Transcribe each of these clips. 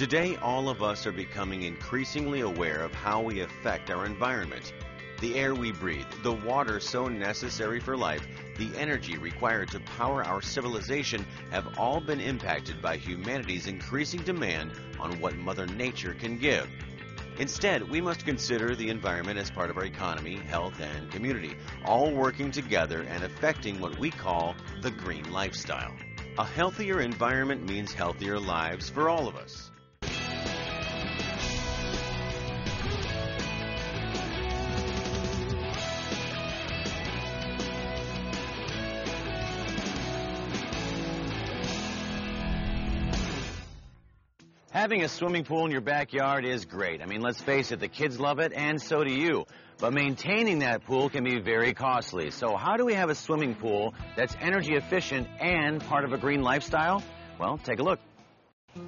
Today, all of us are becoming increasingly aware of how we affect our environment. The air we breathe, the water so necessary for life, the energy required to power our civilization have all been impacted by humanity's increasing demand on what Mother Nature can give. Instead, we must consider the environment as part of our economy, health, and community, all working together and affecting what we call the green lifestyle. A healthier environment means healthier lives for all of us. Having a swimming pool in your backyard is great. I mean, let's face it, the kids love it, and so do you. But maintaining that pool can be very costly. So how do we have a swimming pool that's energy efficient and part of a green lifestyle? Well, take a look.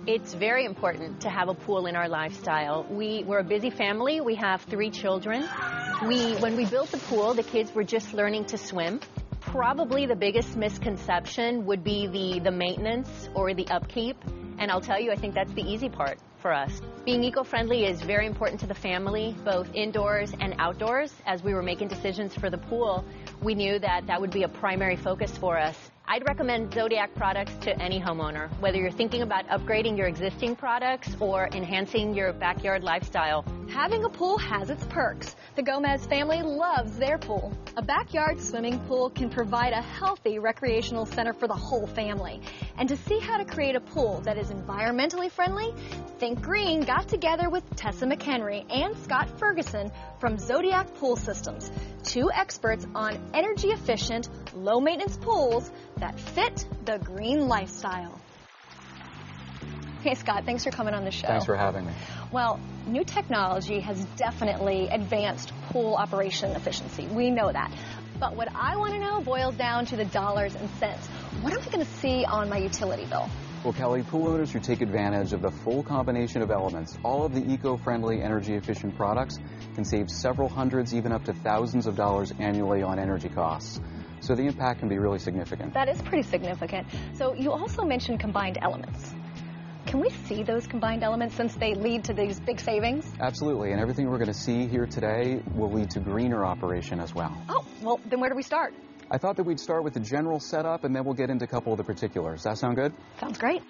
It's very important to have a pool in our lifestyle. We're a busy family. We have 3 children. When we built the pool, the kids were just learning to swim. Probably the biggest misconception would be the maintenance or the upkeep. And I'll tell you, I think that's the easy part for us. Being eco-friendly is very important to the family, both indoors and outdoors. As we were making decisions for the pool, we knew that that would be a primary focus for us. I'd recommend Zodiac products to any homeowner, whether you're thinking about upgrading your existing products or enhancing your backyard lifestyle. Having a pool has its perks. The Gomez family loves their pool. A backyard swimming pool can provide a healthy recreational center for the whole family. And to see how to create a pool that is environmentally friendly, Think Green got together with Tessa McHenry and Scott Ferguson from Zodiac Pool Systems, 2 experts on energy-efficient, low-maintenance pools that fit the green lifestyle. Hey, Scott, thanks for coming on the show. Thanks for having me. Well, new technology has definitely advanced pool operation efficiency. We know that. But what I want to know boils down to the dollars and cents. What am I going to see on my utility bill? Well, Kelly, pool owners who take advantage of the full combination of elements, all of the eco-friendly, energy-efficient products, can save several hundreds, even up to thousands of dollars annually on energy costs. So the impact can be really significant. That is pretty significant. So you also mentioned combined elements. Can we see those combined elements since they lead to these big savings? Absolutely, and everything we're going to see here today will lead to greener operation as well. Oh, well, then where do we start? I thought that we'd start with the general setup, and then we'll get into a couple of the particulars. Does that sound good? Sounds great.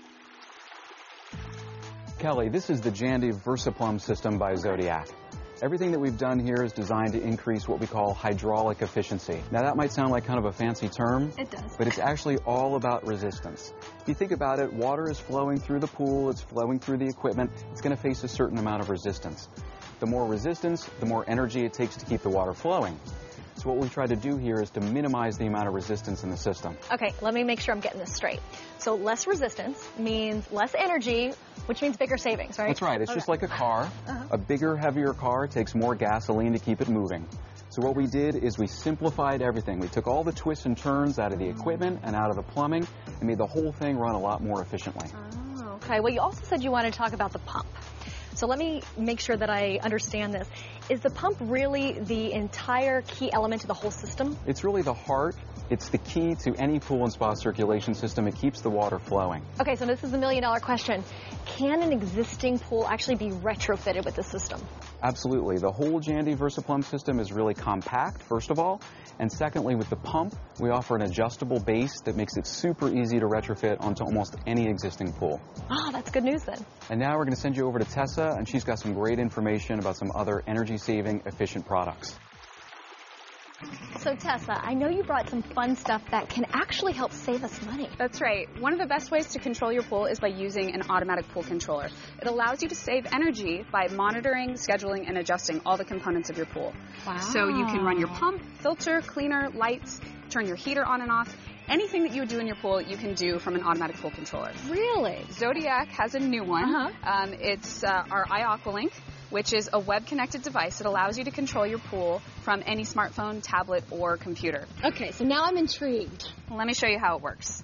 Kelly, this is the Jandy VersaPlumb system by Zodiac. Everything that we've done here is designed to increase what we call hydraulic efficiency. Now that might sound like kind of a fancy term. It does. But it's actually all about resistance. If you think about it, water is flowing through the pool, it's flowing through the equipment, it's going to face a certain amount of resistance. The more resistance, the more energy it takes to keep the water flowing. So what we try to do here is to minimize the amount of resistance in the system. Okay, let me make sure I'm getting this straight. So less resistance means less energy, which means bigger savings, right? That's right. It's just like a car. A bigger, heavier car takes more gasoline to keep it moving. So what we did is we simplified everything. We took all the twists and turns out of the equipment and out of the plumbing and made the whole thing run a lot more efficiently. Oh, okay. Well, you also said you wanted to talk about the pump. So let me make sure that I understand this. Is the pump really the entire key element to the whole system? It's really the heart. It's the key to any pool and spa circulation system. It keeps the water flowing. Okay, so this is the million-dollar question. Can an existing pool actually be retrofitted with the system? Absolutely. The whole Jandy VersaPlumb system is really compact, first of all. And secondly, with the pump, we offer an adjustable base that makes it super easy to retrofit onto almost any existing pool. Oh, that's good news then. And now we're going to send you over to Tessa, and she's got some great information about some other energy-saving, efficient products. So Tessa, I know you brought some fun stuff that can actually help save us money. That's right. One of the best ways to control your pool is by using an automatic pool controller. It allows you to save energy by monitoring, scheduling, and adjusting all the components of your pool. Wow. So you can run your pump, filter, cleaner, lights, turn your heater on and off. Anything that you would do in your pool, you can do from an automatic pool controller. Really? Zodiac has a new one. It's our iAqualink, which is a web-connected device that allows you to control your pool from any smartphone, tablet, or computer. Okay, so now I'm intrigued. Let me show you how it works.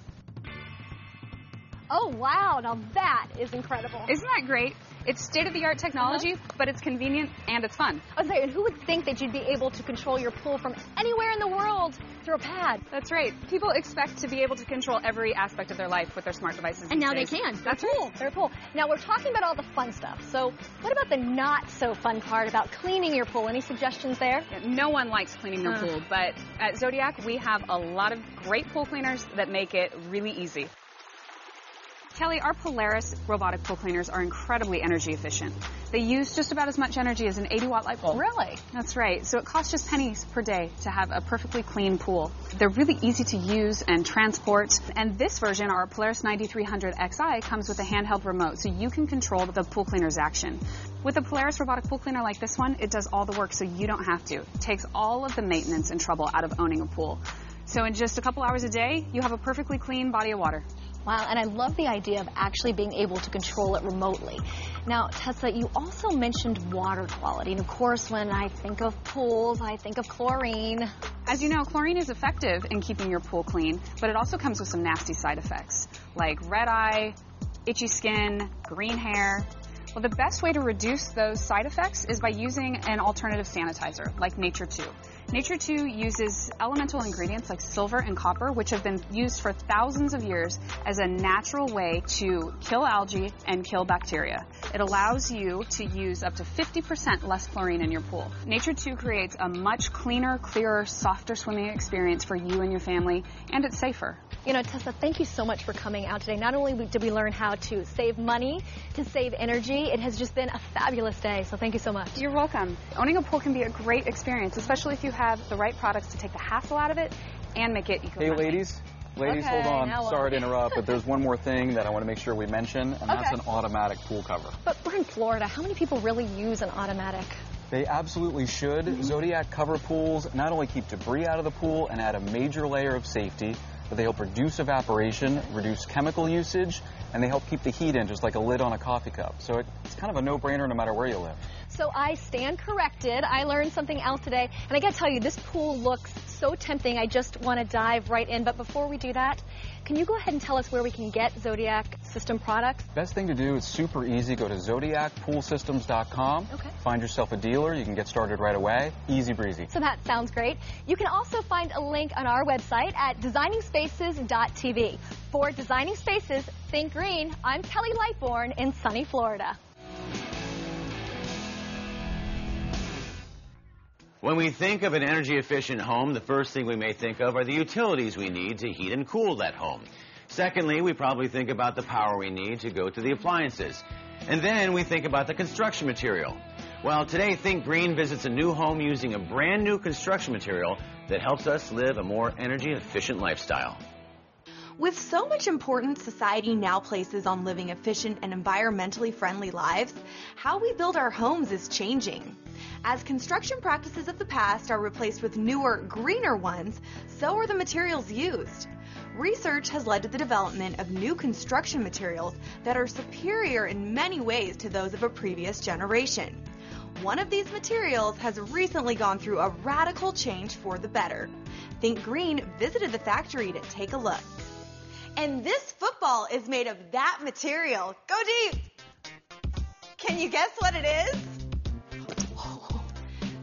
Oh, wow. Now that is incredible. Isn't that great? It's state-of-the-art technology, but it's convenient and it's fun. I was saying, and who would think that you'd be able to control your pool from anywhere in the world through a pad? That's right. People expect to be able to control every aspect of their life with their smart devices. And now days. they can. That's cool. right. Very cool. Now we're talking about all the fun stuff. So what about the not so fun part about cleaning your pool? Any suggestions there? Yeah, no one likes cleaning their pool, but at Zodiac we have a lot of great pool cleaners that make it really easy. Kelly, our Polaris robotic pool cleaners are incredibly energy efficient. They use just about as much energy as an 80-watt light bulb. Really? That's right. So it costs just pennies per day to have a perfectly clean pool. They're really easy to use and transport. And this version, our Polaris 9300 XI, comes with a handheld remote, so you can control the pool cleaner's action. With a Polaris robotic pool cleaner like this one, it does all the work, so you don't have to. It takes all of the maintenance and trouble out of owning a pool. So in just a couple hours a day, you have a perfectly clean body of water. Wow, and I love the idea of actually being able to control it remotely. Now, Tessa, you also mentioned water quality. And of course, when I think of pools, I think of chlorine. As you know, chlorine is effective in keeping your pool clean, but it also comes with some nasty side effects, like red eye, itchy skin, green hair. Well, the best way to reduce those side effects is by using an alternative sanitizer, like Nature 2. Nature 2 uses elemental ingredients like silver and copper, which have been used for thousands of years as a natural way to kill algae and kill bacteria. It allows you to use up to 50% less chlorine in your pool. Nature 2 creates a much cleaner, clearer, softer swimming experience for you and your family, and it's safer. You know, Tessa, thank you so much for coming out today. Not only did we learn how to save money, to save energy, it has just been a fabulous day, so thank you so much. You're welcome. Owning a pool can be a great experience, especially if you have the right products to take the hassle out of it and make it eco-friendly. Hey, ladies, Okay, hold on. now what? Sorry to interrupt, but there's one more thing that I want to make sure we mention, and that's an automatic pool cover. But we're in Florida. How many people really use an automatic? They absolutely should. Zodiac cover pools not only keep debris out of the pool and add a major layer of safety, but they help reduce evaporation, reduce chemical usage, and they help keep the heat in just like a lid on a coffee cup. So it's kind of a no-brainer no matter where you live. So I stand corrected. I learned something else today. And I got to tell you, this pool looks so tempting. I just want to dive right in. But before we do that, can you go ahead and tell us where we can get Zodiac system products? Best thing to do is super easy. Go to zodiacpoolsystems.com. Okay. Find yourself a dealer. You can get started right away. Easy breezy. So that sounds great. You can also find a link on our website at designingspaces.tv. For Designing Spaces, Think Green, I'm Kelly Lightbourne in sunny Florida. When we think of an energy-efficient home, the first thing we may think of are the utilities we need to heat and cool that home. Secondly, we probably think about the power we need to go to the appliances. And then we think about the construction material. Well, today Think Green visits a new home using a brand new construction material that helps us live a more energy-efficient lifestyle. With so much importance society now places on living efficient and environmentally friendly lives, how we build our homes is changing. As construction practices of the past are replaced with newer, greener ones, so are the materials used. Research has led to the development of new construction materials that are superior in many ways to those of a previous generation. One of these materials has recently gone through a radical change for the better. Think Green visited the factory to take a look. And this football is made of that material. Go deep! Can you guess what it is?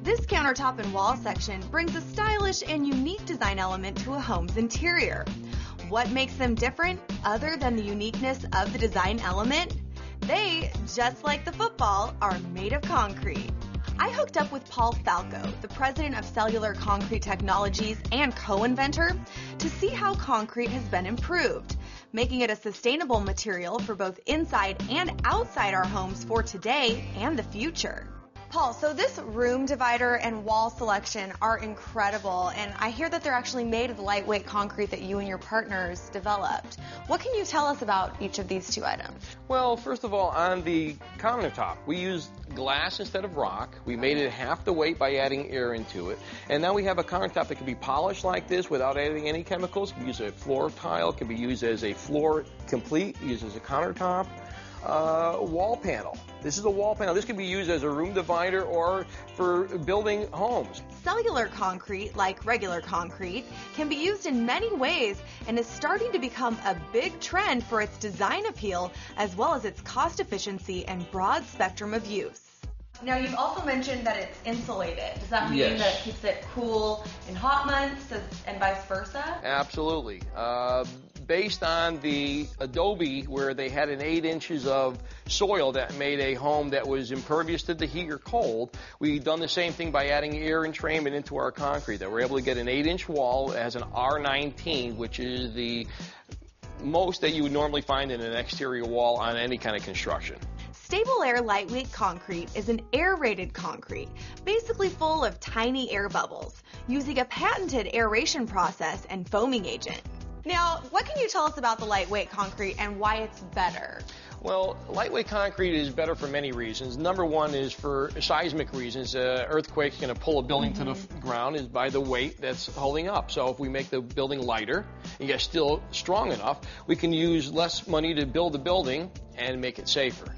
This countertop and wall section brings a stylish and unique design element to a home's interior. What makes them different, other than the uniqueness of the design element? They, just like the football, are made of concrete. I hooked up with Paul Falco, the president of Cellular Concrete Technologies and co-inventor, to see how concrete has been improved, making it a sustainable material for both inside and outside our homes for today and the future. Paul, so this room divider and wall selection are incredible, and I hear that they're actually made of the lightweight concrete that you and your partners developed. What can you tell us about each of these two items? Well, first of all, on the countertop, we used glass instead of rock. We made it half the weight by adding air into it, and now we have a countertop that can be polished like this without adding any chemicals. It can be used as a floor tile, it can be used as a floor complete, used as a countertop. wall panel. This is a wall panel. This can be used as a room divider or for building homes. Cellular concrete, like regular concrete, can be used in many ways and is starting to become a big trend for its design appeal as well as its cost efficiency and broad spectrum of use. Now, you've also mentioned that it's insulated. Does that mean that it keeps it cool in hot months and vice versa? Absolutely. Based on the adobe where they had an 8 inches of soil that made a home that was impervious to the heat or cold, we've done the same thing by adding air entrainment into our concrete. That we're able to get an 8-inch wall that has an R19, which is the most that you would normally find in an exterior wall on any kind of construction. Stable Air Lightweight Concrete is an aerated concrete, basically full of tiny air bubbles, using a patented aeration process and foaming agent. Now, what can you tell us about the lightweight concrete and why it's better? Well, lightweight concrete is better for many reasons. Number one is for seismic reasons. Earthquake's going to pull a building to the ground is by the weight that's holding up. So if we make the building lighter, and yet still strong enough, we can use less money to build the building and make it safer.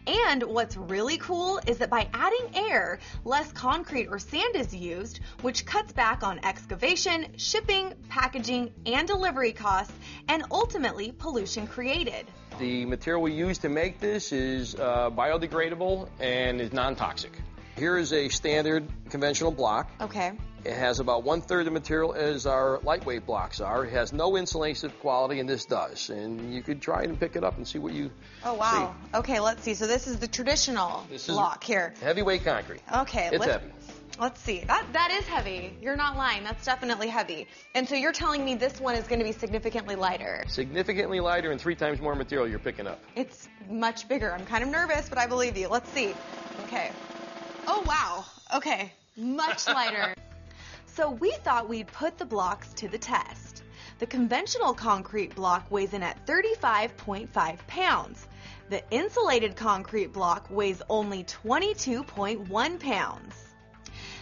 And what's really cool is that by adding air, less concrete or sand is used, which cuts back on excavation, shipping, packaging, and delivery costs, and ultimately pollution created. The material we use to make this is biodegradable and is non-toxic. Here is a standard conventional block. Okay. It has about 1/3 the material as our lightweight blocks are. It has no insulation quality, and this does. And you could try it and pick it up and see what you wow. see. Okay, let's see. So this is the traditional block here. Heavyweight concrete. Okay. It's heavy. Let's see. That is heavy. You're not lying. That's definitely heavy. And so you're telling me this one is going to be significantly lighter. Significantly lighter and 3 times more material you're picking up. It's much bigger. I'm kind of nervous, but I believe you. Let's see. Okay. Oh, wow. Okay. Much lighter. So we thought we'd put the blocks to the test. The conventional concrete block weighs in at 35.5 pounds. The insulated concrete block weighs only 22.1 pounds.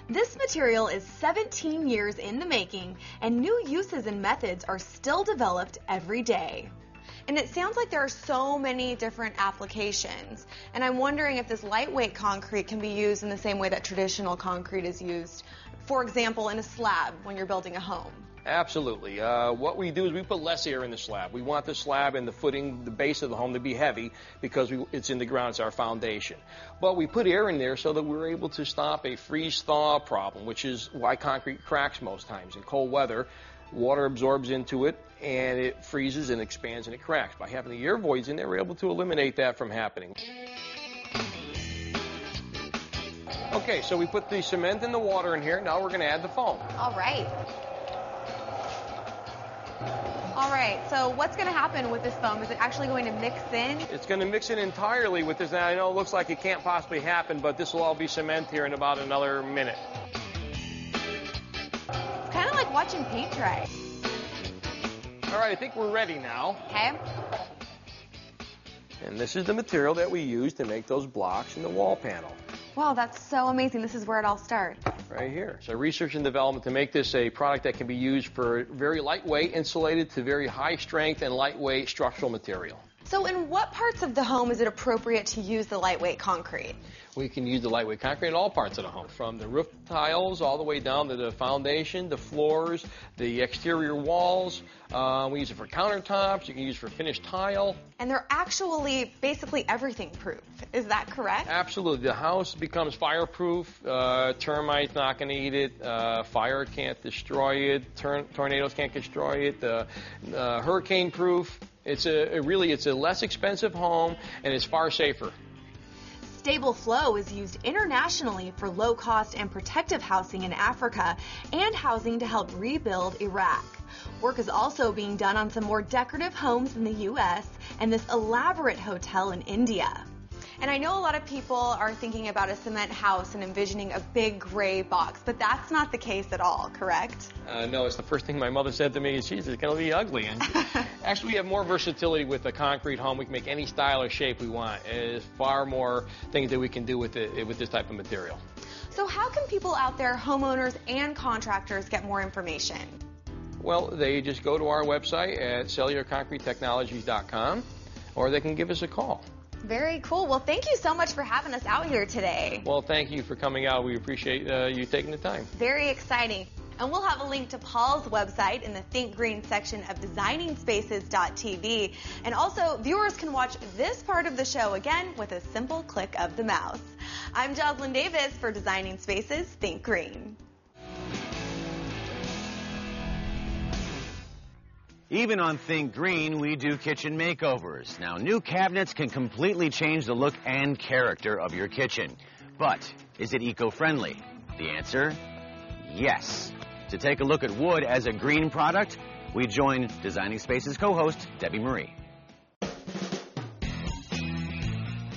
This material is 17 years in the making, and new uses and methods are still developed every day. And it sounds like there are so many different applications. And I'm wondering if this lightweight concrete can be used in the same way that traditional concrete is used. For example, in a slab when you're building a home. Absolutely. What we do is we put less air in the slab. We want the slab and the footing, the base of the home to be heavy because it's in the ground, it's our foundation. But we put air in there so that we're able to stop a freeze-thaw problem, which is why concrete cracks most times. In cold weather, water absorbs into it and it freezes and expands and it cracks. By having the air voids in there, we're able to eliminate that from happening. Okay, so we put the cement and the water in here. Now we're going to add the foam. All right. All right, so what's going to happen with this foam? Is it actually going to mix in? It's going to mix in entirely with this. Now, I know it looks like it can't possibly happen, but this will all be cement here in about another minute. It's kind of like watching paint dry. All right, I think we're ready now. Okay. And this is the material that we use to make those blocks in the wall panel. Wow, that's so amazing. This is where it all starts. Right here. So research and development to make this a product that can be used for very lightweight, insulated to very high strength and lightweight structural material. So in what parts of the home is it appropriate to use the lightweight concrete? We can use the lightweight concrete in all parts of the home, from the roof tiles all the way down to the foundation, the floors, the exterior walls. We use it for countertops. You can use it for finished tile. And they're actually basically everything proof. Is that correct? Absolutely. The house becomes fireproof. Termites not going to eat it. Fire can't destroy it. Tornadoes can't destroy it. Hurricane proof. It's a less expensive home, and it's far safer. Stable Flow is used internationally for low-cost and protective housing in Africa and housing to help rebuild Iraq. Work is also being done on some more decorative homes in the U.S. and this elaborate hotel in India. And I know a lot of people are thinking about a cement house and envisioning a big gray box, but that's not the case at all, correct? No, it's the first thing my mother said to me is, geez, it's going to be ugly. And actually, we have more versatility with a concrete home. We can make any style or shape we want. There's far more things that we can do with this type of material. So how can people out there, homeowners and contractors, get more information? Well, they just go to our website at cellularconcretetechnologies.com, or they can give us a call. Very cool. Well, thank you so much for having us out here today. Well, thank you for coming out. We appreciate you taking the time. Very exciting. And we'll have a link to Paul's website in the Think Green section of designingspaces.tv. And also, viewers can watch this part of the show again with a simple click of the mouse. I'm Jocelyn Davis for Designing Spaces Think Green. Even on Think Green, we do kitchen makeovers. Now, new cabinets can completely change the look and character of your kitchen. But is it eco-friendly? The answer, yes. To take a look at wood as a green product, we join Designing Spaces co-host Debbie Marie.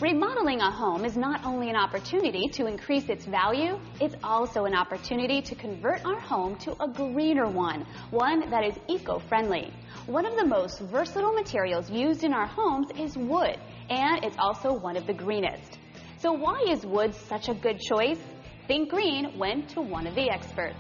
Remodeling a home is not only an opportunity to increase its value, it's also an opportunity to convert our home to a greener one that is eco-friendly. One of the most versatile materials used in our homes is wood, and it's also one of the greenest. So why is wood such a good choice? Think Green went to one of the experts.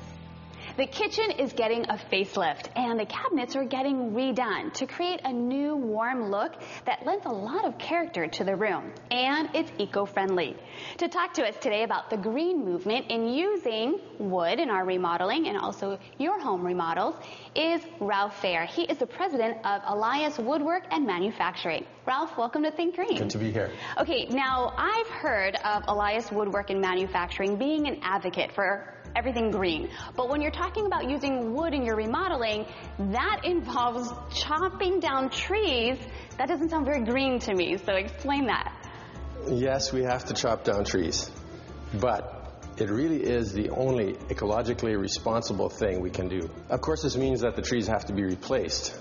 The kitchen is getting a facelift, and the cabinets are getting redone to create a new warm look that lends a lot of character to the room, and it's eco-friendly. To talk to us today about the green movement in using wood in our remodeling and also your home remodels is Ralph Fair. He is the president of Elias Woodwork and Manufacturing. Ralph, welcome to Think Green. Good to be here. Okay, now I've heard of Elias Woodwork and Manufacturing being an advocate for everything green. But when you're talking about using wood in your remodeling, that involves chopping down trees. That doesn't sound very green to me, so explain that. Yes, we have to chop down trees, but it really is the only ecologically responsible thing we can do. Of course, this means that the trees have to be replaced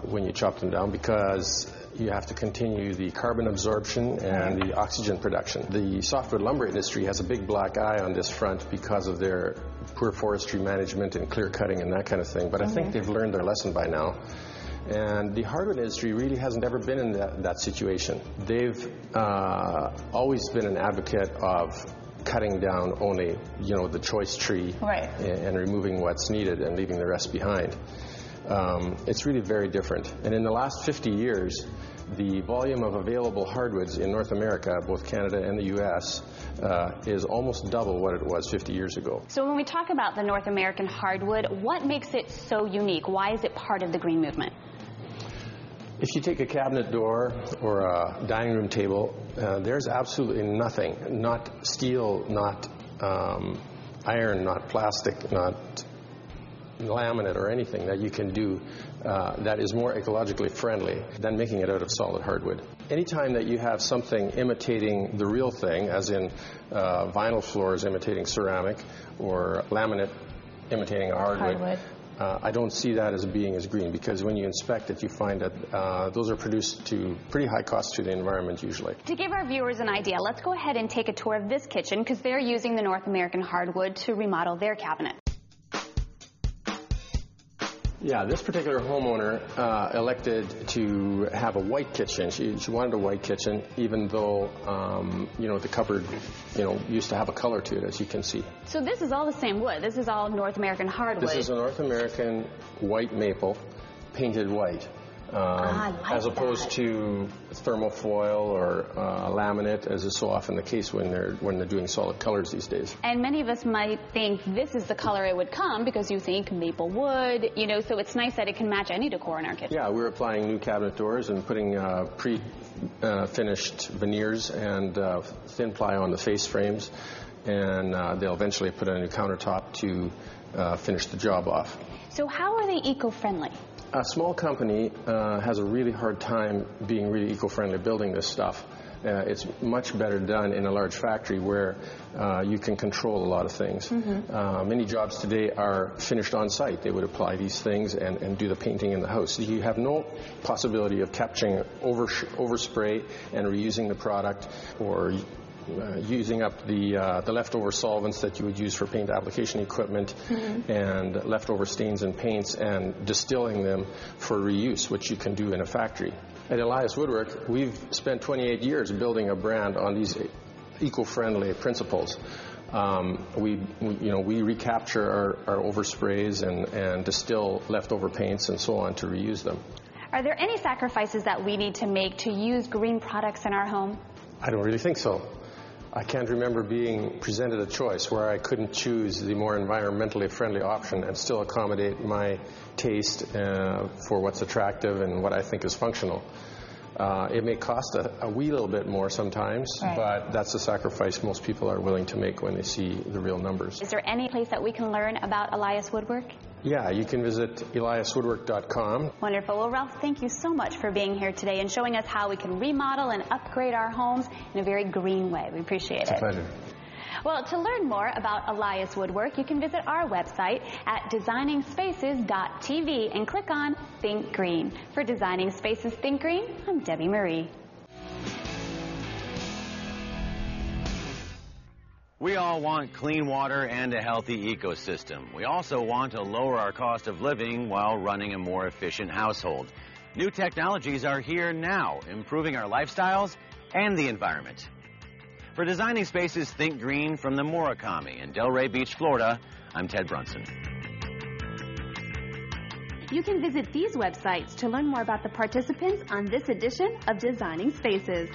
when you chop them down, because you have to continue the carbon absorption and the oxygen production. The softwood lumber industry has a big black eye on this front because of their poor forestry management and clear cutting and that kind of thing, but I think they've learned their lesson by now. And the hardwood industry really hasn't ever been in that situation. They've always been an advocate of cutting down only, the choice tree, and removing what's needed and leaving the rest behind. It's really very different. And in the last 50 years, the volume of available hardwoods in North America, both Canada and the U.S., is almost double what it was 50 years ago. So when we talk about the North American hardwood, what makes it so unique? Why is it part of the green movement? If you take a cabinet door or a dining room table, there's absolutely nothing, not steel, not iron, not plastic, not laminate or anything that you can do that is more ecologically friendly than making it out of solid hardwood. Anytime that you have something imitating the real thing, as in vinyl floors imitating ceramic or laminate imitating hardwood. I don't see that as being as green, because when you inspect it, you find that those are produced to pretty high cost to the environment usually. To give our viewers an idea, let's go ahead and take a tour of this kitchen, because they're using the North American hardwood to remodel their cabinet. Yeah, this particular homeowner elected to have a white kitchen. She wanted a white kitchen, even though, the cupboard, used to have a color to it, as you can see. So this is all the same wood. This is all North American hardwood. This is a North American white maple, painted white. As opposed to thermofoil or laminate, as is so often the case when they're doing solid colors these days. And many of us might think this is the color it would come, because you think maple wood, so it's nice that it can match any decor in our kitchen. Yeah, we're applying new cabinet doors and putting pre-finished veneers and thin ply on the face frames, and they'll eventually put in a new countertop to finish the job off. So how are they eco-friendly? A small company has a really hard time being really eco-friendly building this stuff. It's much better done in a large factory where you can control a lot of things. Many jobs today are finished on site. They would apply these things and do the painting in the house. You have no possibility of capturing overspray and reusing the product, or using up the leftover solvents that you would use for paint application equipment, and leftover stains and paints, and distilling them for reuse, which you can do in a factory. At Elias Woodwork, we've spent 28 years building a brand on these eco-friendly principles. We recapture our oversprays and distill leftover paints and so on to reuse them. Are there any sacrifices that we need to make to use green products in our home? I don't really think so. I can't remember being presented a choice where I couldn't choose the more environmentally friendly option and still accommodate my taste for what's attractive and what I think is functional. It may cost a wee little bit more sometimes, right, but that's a sacrifice most people are willing to make when they see the real numbers. Is there any place that we can learn about Elias Woodwork? Yeah, you can visit eliaswoodwork.com. Wonderful. Well, Ralph, thank you so much for being here today and showing us how we can remodel and upgrade our homes in a very green way. We appreciate it. It's a pleasure. Well, to learn more about Elias Woodwork, you can visit our website at designingspaces.tv and click on Think Green. For Designing Spaces Think Green, I'm Debbie Marie. We all want clean water and a healthy ecosystem. We also want to lower our cost of living while running a more efficient household. New technologies are here now, improving our lifestyles and the environment. For Designing Spaces Think Green from the Murakami in Delray Beach, Florida, I'm Ted Brunson. You can visit these websites to learn more about the participants on this edition of Designing Spaces.